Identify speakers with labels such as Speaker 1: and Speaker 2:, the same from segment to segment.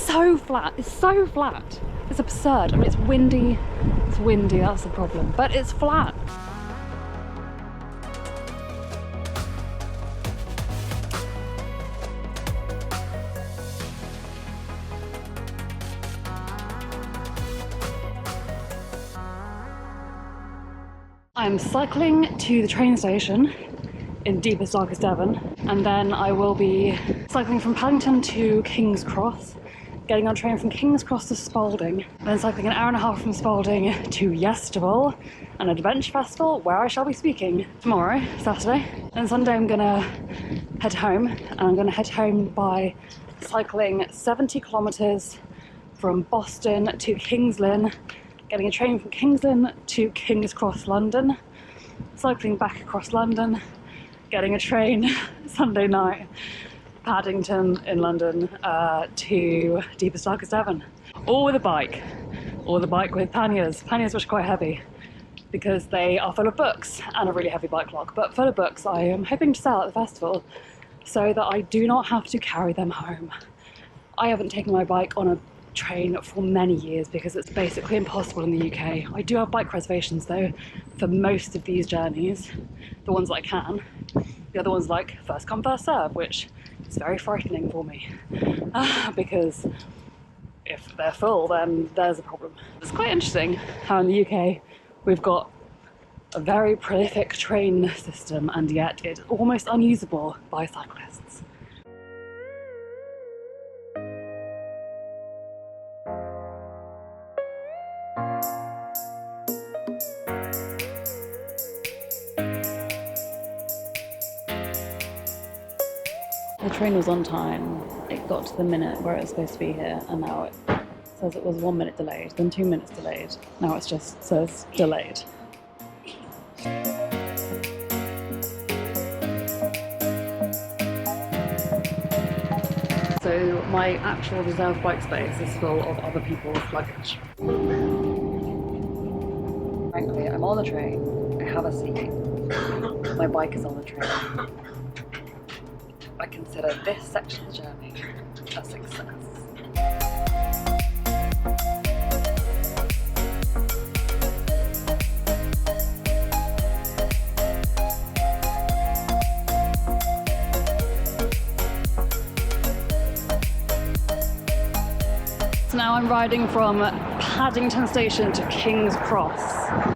Speaker 1: so flat. It's so flat. It's absurd. I mean, it's windy. It's windy, that's the problem. But it's flat. I'm cycling to the train station in deepest, darkest Devon, and then I will be cycling from Paddington to King's Cross, getting on a train from King's Cross to Spalding, then cycling an hour and a half from Spalding to Yestival, an adventure festival where I shall be speaking tomorrow, Saturday. And Sunday I'm gonna head home, and I'm gonna head home by cycling 70 kilometers from Boston to King's Lynn, getting a train from King's Lynn to King's Cross, London, cycling back across London, getting a train Sunday night, Paddington in London to deepest, darkest Devon. All with a bike, or the bike with panniers which are quite heavy because they are full of books and a really heavy bike lock, but full of books I am hoping to sell at the festival so that I do not have to carry them home. I haven't taken my bike on a train for many years because it's basically impossible in the UK. I do have bike reservations though for most of these journeys, the ones that I can. The other ones like first come first serve, which is very frightening for me because if they're full then there's a problem. It's quite interesting how in the UK we've got a very prolific train system and yet it's almost unusable by cyclists. The train was on time. It got to the minute where it was supposed to be here, and now it says it was 1 minute delayed, then 2 minutes delayed. Now it just says delayed. So my actual reserved bike space is full of other people's luggage. Frankly, I'm on the train, I have a seat, my bike is on the train. I consider this section of the journey a success. So now I'm riding from Paddington Station to King's Cross.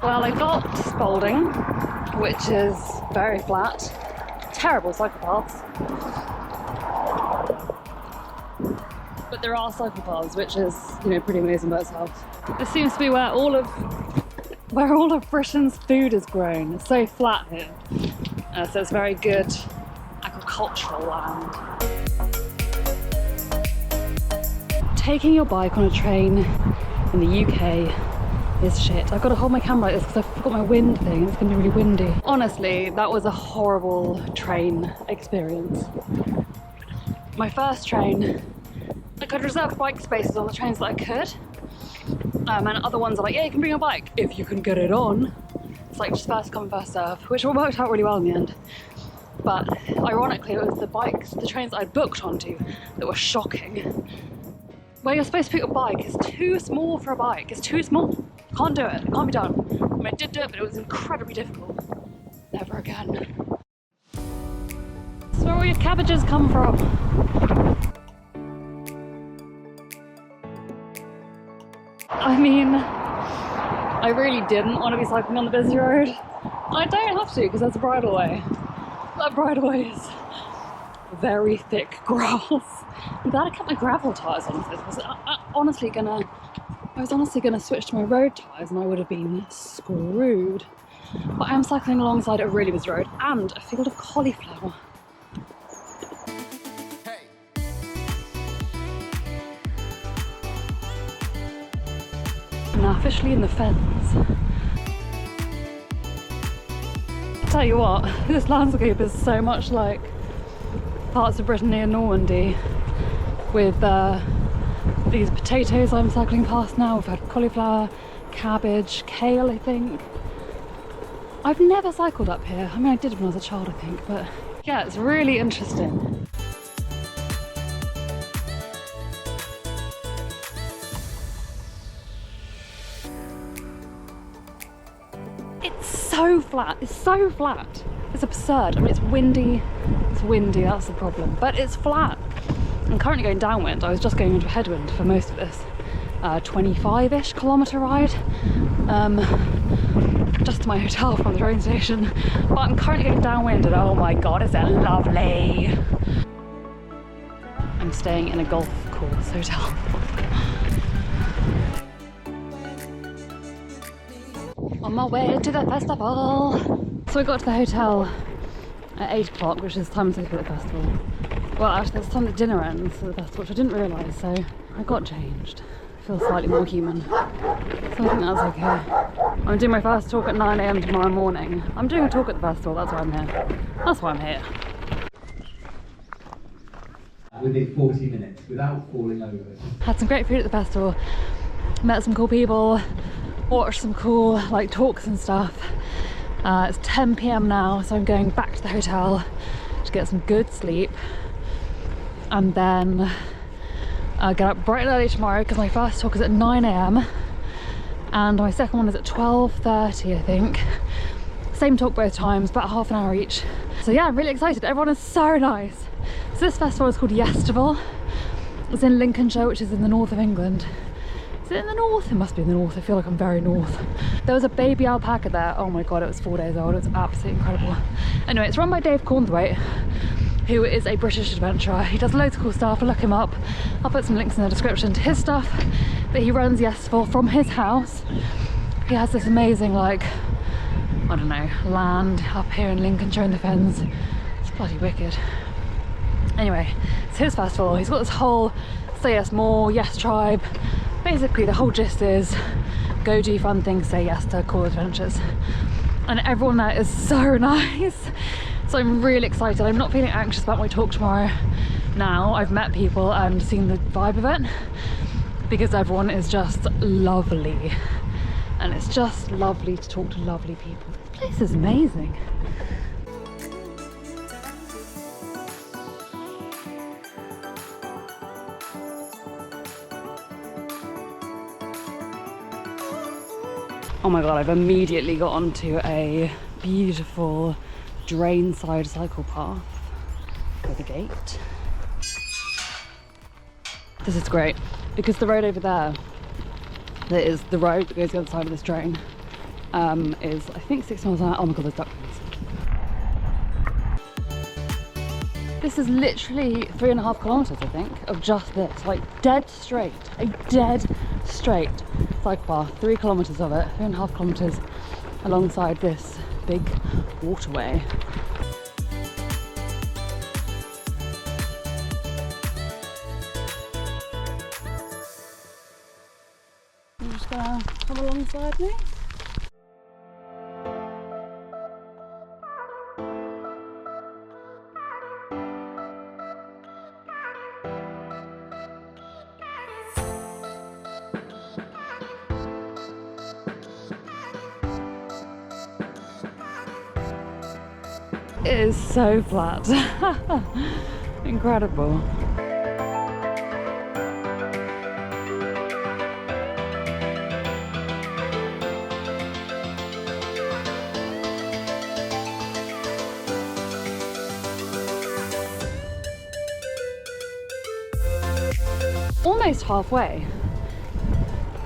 Speaker 1: Well, I got Spalding, which is very flat, terrible cycle paths. But there are cycle paths, which is, you know, pretty amazing by itself. This seems to be where all of Britain's food is grown. It's so flat here, so it's very good agricultural land. Taking your bike on a train in the UK is shit. I've got to hold my camera like this because I forgot my wind thing and it's going to be really windy. Honestly, that was a horrible train experience. My first train, I could reserve bike spaces on the trains that I could, and other ones are like, yeah, you can bring your bike if you can get it on. It's like just first come first serve, which worked out really well in the end. But ironically, it was the trains that I booked onto that were shocking. Where you're supposed to put your bike is too small for a bike. It's too small. Can't do it. It can't be done. I mean, I did do it, but it was incredibly difficult. Never again. That's where all your cabbages come from. I mean, I really didn't want to be cycling on the busy road. I don't have to because there's a bridleway. That bridleway is very thick grass. I'm glad I kept my gravel tyres on for this. I was honestly gonna switch to my road tyres and I would have been screwed. But I am cycling alongside a really busy road and a field of cauliflower. I'm now officially in the Fens. I'll tell you what, this landscape is so much like parts of Brittany and Normandy with these potatoes I'm cycling past now. We've had cauliflower, cabbage, kale I think. I've never cycled up here. I mean I did when I was a child I think, but yeah, it's really interesting. It's so flat, it's so flat. It's absurd. I mean it's windy, that's the problem, but it's flat. I'm currently going downwind. I was just going into a headwind for most of this 25-ish kilometre ride just to my hotel from the train station, but I'm currently going downwind and oh my god, is that lovely. I'm staying in a golf course hotel. On my way to the festival. So we got to the hotel at 8 o'clock, which is time to go to the festival. Well, actually, that's time the dinner ends for the festival, which I didn't realise, so I got changed. I feel slightly more human. So I think that's okay. I'm doing my first talk at 9 AM tomorrow morning. I'm doing a talk at the festival, that's why I'm here. That's why I'm here.
Speaker 2: Within 40 minutes, without falling over.
Speaker 1: Had some great food at the festival. Met some cool people. Watched some cool like talks and stuff. It's 10 PM now, so I'm going back to the hotel to get some good sleep. And then get up bright and early tomorrow because my first talk is at 9 AM and my second one is at 12:30 I think. Same talk both times, about half an hour each. So yeah, I'm really excited. Everyone is so nice. So this festival is called Yestival. It's in Lincolnshire, which is in the north of England. Is it in the north? It must be in the north. I feel like I'm very north. There was a baby alpaca there. Oh my god, it was 4 days old. It was absolutely incredible. Anyway, it's run by Dave Cornthwaite, who is a British adventurer. He does loads of cool stuff. Look him up. I'll put some links in the description to his stuff. But he runs Yestival from his house. He has this amazing, like, I don't know, land up here in Lincolnshire in the Fens. It's bloody wicked. Anyway, it's his festival. He's got this whole Say Yes More, Yes Tribe. Basically, the whole gist is go do fun things, say yes to cool adventures. And everyone there is so nice. So I'm really excited. I'm not feeling anxious about my talk tomorrow now. I've met people and seen the vibe of it because everyone is just lovely. And it's just lovely to talk to lovely people. This place is amazing. Oh my god, I've immediately got onto a beautiful drain side cycle path with a gate. This is great because the road over there, that is the road that goes the other side of this drain, is I think 6 miles an hour. Oh my god, there's ducklings. This is literally 3.5 kilometres I think of just this, like dead straight, a dead straight cycle path, 3 kilometres of it, 3.5 kilometres alongside this big waterway. You're just gonna come alongside me? It is so flat. Incredible. Almost halfway,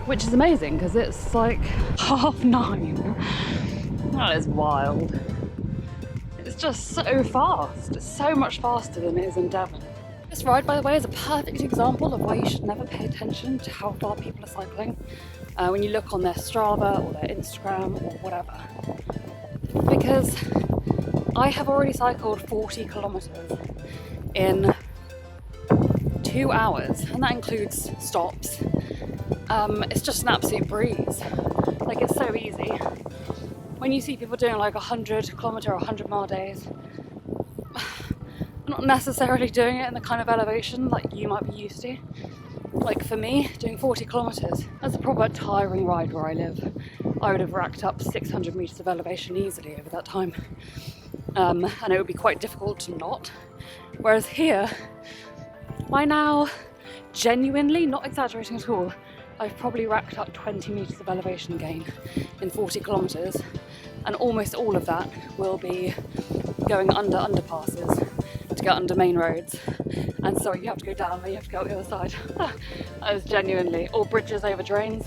Speaker 1: which is amazing because it's like 9:30. That is wild. It's just so fast. It's so much faster than it is in Devon. This ride, by the way, is a perfect example of why you should never pay attention to how far people are cycling when you look on their Strava or their Instagram or whatever. Because I have already cycled 40 kilometres in 2 hours, and that includes stops. It's just an absolute breeze. Like, it's so easy. When you see people doing like 100 kilometre or 100 mile days, not necessarily doing it in the kind of elevation like you might be used to. Like for me, doing 40 kilometres, that's a proper tiring ride where I live. I would have racked up 600 metres of elevation easily over that time. And it would be quite difficult to not. Whereas here, by now, genuinely, not exaggerating at all, I've probably racked up 20 metres of elevation gain in 40 kilometres, and almost all of that will be going under underpasses to get under main roads. And sorry, you have to go down, but you have to go up the other side. That was genuinely, or bridges over drains.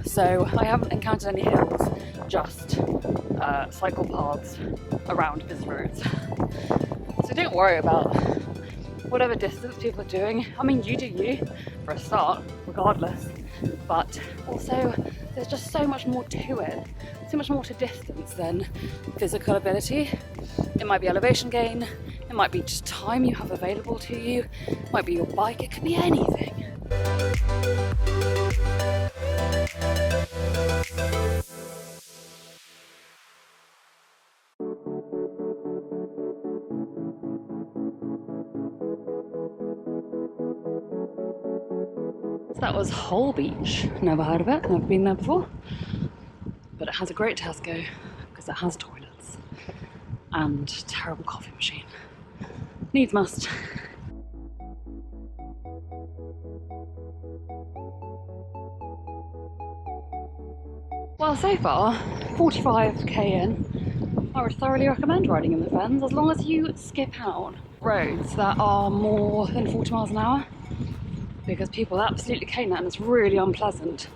Speaker 1: So I haven't encountered any hills, just cycle paths around busy roads. So don't worry about whatever distance people are doing. I mean, you do you, for a start, regardless. But also, there's just so much more to it. So much more to distance than physical ability. It might be elevation gain, it might be just time you have available to you, it might be your bike, it could be anything. So that was Hull Beach. Never heard of it, never been there before. But it has a great Tesco because it has toilets and a terrible coffee machine. Needs must. Well, so far, 45k in, I would thoroughly recommend riding in the Fens as long as you skip out roads that are more than 40 miles an hour, because people absolutely cane that and it's really unpleasant.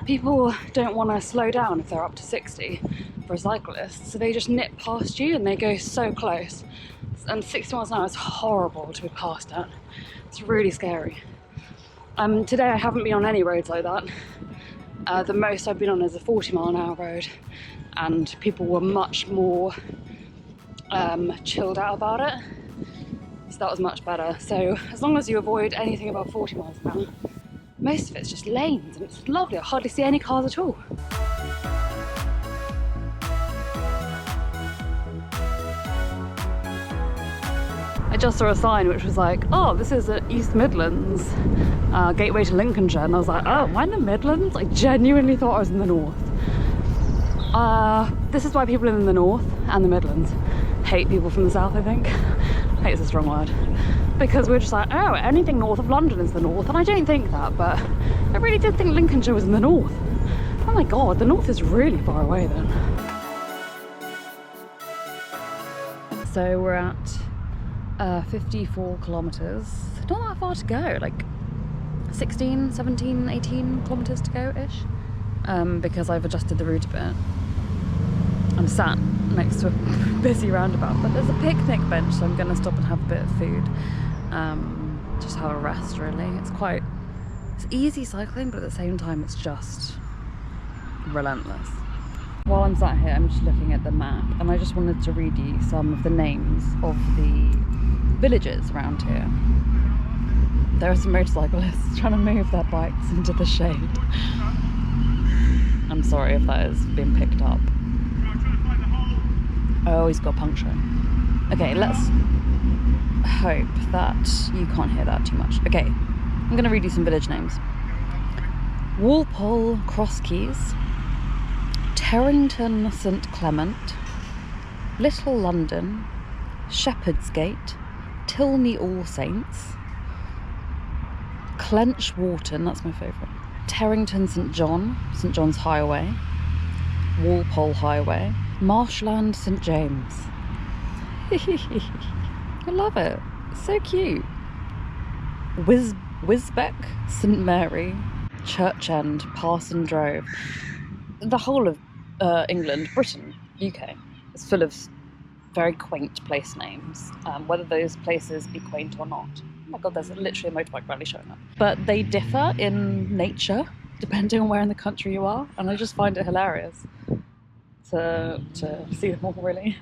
Speaker 1: People don't want to slow down if they're up to 60 for a cyclist, so they just nip past you and they go so close. And 60 miles an hour is horrible to be passed at. It's really scary. Today I haven't been on any roads like that. The most I've been on is a 40 mile an hour road, and people were much more chilled out about it. So that was much better. So as long as you avoid anything above 40 miles an hour, most of it's just lanes and it's lovely. I hardly see any cars at all. I just saw a sign which was like, oh, this is at East Midlands, gateway to Lincolnshire, and I was like, oh, am I in the Midlands? I genuinely thought I was in the North. This is why people in the North and the Midlands hate people from the South, I think. Hate's a strong word. Because we're just like, oh, anything north of London is the North, and I don't think that, but I really did think Lincolnshire was in the North. Oh my god, the North is really far away then. So we're at 54 kilometres, not that far to go, like 16, 17, 18 kilometres to go-ish, because I've adjusted the route a bit. I'm sat next to a busy roundabout, but there's a picnic bench, so I'm going to stop and have a bit of food, just have a rest really. It's easy cycling, but at the same time it's just relentless. While I'm sat here, I'm just looking at the map, and I just wanted to read you some of the names of the villages around here. There are some motorcyclists trying to move their bikes into the shade. I'm sorry if that has been picked up. Oh, he's got a puncture. Okay, let's hope that you can't hear that too much. Okay, I'm going to read you some village names. Walpole Crosskeys, Terrington St Clement, Little London, Shepherd's Gate, Tilney All Saints, Clench Wharton, that's my favourite, Terrington St John, St John's Highway, Walpole Highway, Marshland St James. I love it, so cute. Wisbeck St Mary, Church End, Parson Drove. The whole of England, Britain, UK, is full of very quaint place names, whether those places be quaint or not. Oh my god, there's literally a motorbike rally showing up. But they differ in nature, depending on where in the country you are, and I just find it hilarious to see them all, really.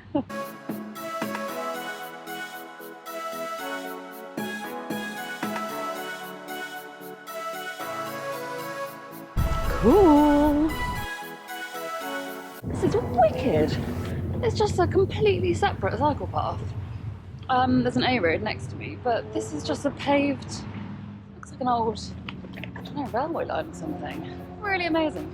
Speaker 1: Cool! This is wicked! It's just a completely separate cycle path. There's an A road next to me, but this is just a paved, looks like an old, I don't know, railway line or something. Really amazing.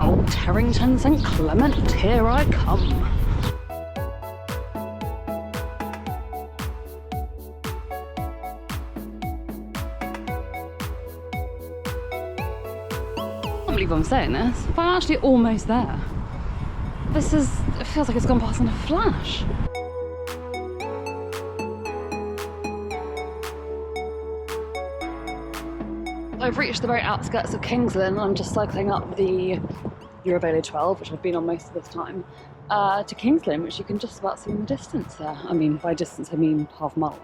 Speaker 1: Old Terrington St Clement, here I come. I can't believe I'm saying this, but I'm actually almost there. It feels like it's gone past in a flash. I've reached the very outskirts of Kings Lynn. I'm just cycling up the Eurovelo 12, which I've been on most of this time, to Kings Lynn, which you can just about see in the distance there. I mean, by distance I mean half a mile.